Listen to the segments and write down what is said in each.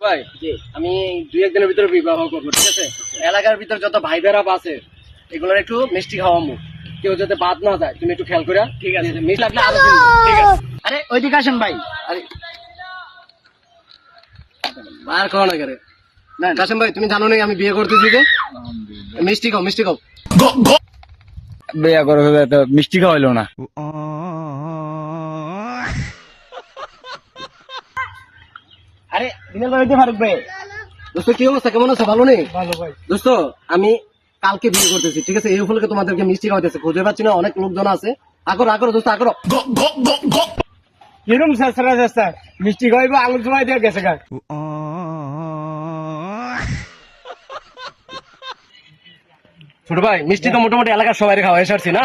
ভাই আমি 2-1 দিনের ভিতরে বিবাহ করবো, ঠিক আছে? এলাকার ভিতর যত ভাই বেড়া আছে এগুলোর একটু মিষ্টি খাওয়ামু, কেউ যাতে বাদ না যায়, তুমি একটু খেয়াল করে। ঠিক আছে, মিষ্টি লাগলে আরো কিনবো। ঠিক আছে, আরে ওইদিকে আসেন ভাই। আরে আর খাওয়া না করে না। কাসেম ভাই তুমি জানো না আমি বিয়ে করতেছি, যে মিষ্টি খাও, মিষ্টি খাও। বিয়া করে মিষ্টি খাওয়াইলো না। আরে দিনের ভাই ফারুক ভাই। দোস্ত কি অবস্থা, কেমন আছে? ভালো নেই? ভালো ভাই। দোস্ত আমি কালকে বিয়ে করতেছি, ঠিক আছে? এই উপলক্ষে তোমাদেরকে মিষ্টি খাওয়াইতেছে, খুঁজে পাচ্ছি না, অনেক লোকজন আছে। আকরো আকরো দোস্ত আকরো। কিরম সাসরা সাসরা মিষ্টি খাইবো, আঙুল চুমাই দিয়ে গেছে গা। ছোট ভাই মিষ্টি তো মোটামুটি এলাকার সবাই খাওয়া এসেছি না।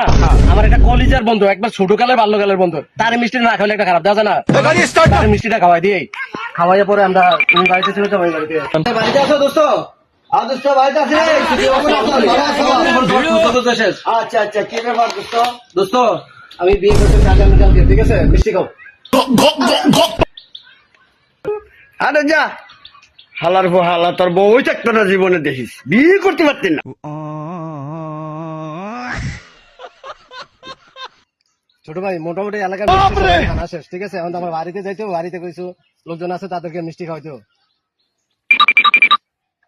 আমার একটা কলিজার বন্ধু, একবার ছোট কালের বাল্যকালের বন্ধু, তার মিষ্টি না খাওয়ালে একটা খারাপ দেখা যায় না। তার মিষ্টিটা খাওয়াই দিই, খাওয়াইয়া পরে আমরা তুমি বাড়িতে ছিল তো, আমি বাড়িতে বাড়িতে আছো দোস্ত? দোস্ত বাড়িতে আছে? শেষ। আচ্ছা আচ্ছা, কি ব্যাপার দোস্ত? দোস্ত আমি বিয়ে করতেছি আগামীকালকে, ঠিক আছে? মিষ্টি খাও। আরে যা হালার বউ, হালা তোর বউ ওই চাকটা জীবনে দেখিস, বিয়ে করতে পারতেন না। ছোট ভাই মোটামুটি এলাকার মিষ্টি সবাই খানা শেষ, ঠিক আছে? এখন তো আমার বাড়িতে যাইতো, বাড়িতে কিছু লোকজন আছে, তাদেরকে মিষ্টি খাওয়াইতো।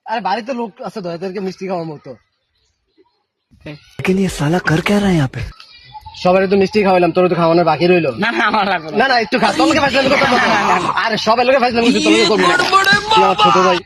আরে বাড়িতে লোক আছে তো, এদেরকে মিষ্টি খাওয়ার মতো। लेकिन ये साला कर क्या रहा है यहाँ पे? সবাই তো মিষ্টি খাওয়াইলাম, তোর তো খাওয়ানোর বাকি রইলো। না না আমার লাগবে না। না না একটু খা, তোমাকে ফাইসলামি করতে হবে না। আরে সবাই লোকে ফাইসলামি করতে, তোমাকে করবো না। তুই আমার ছোট ভাই।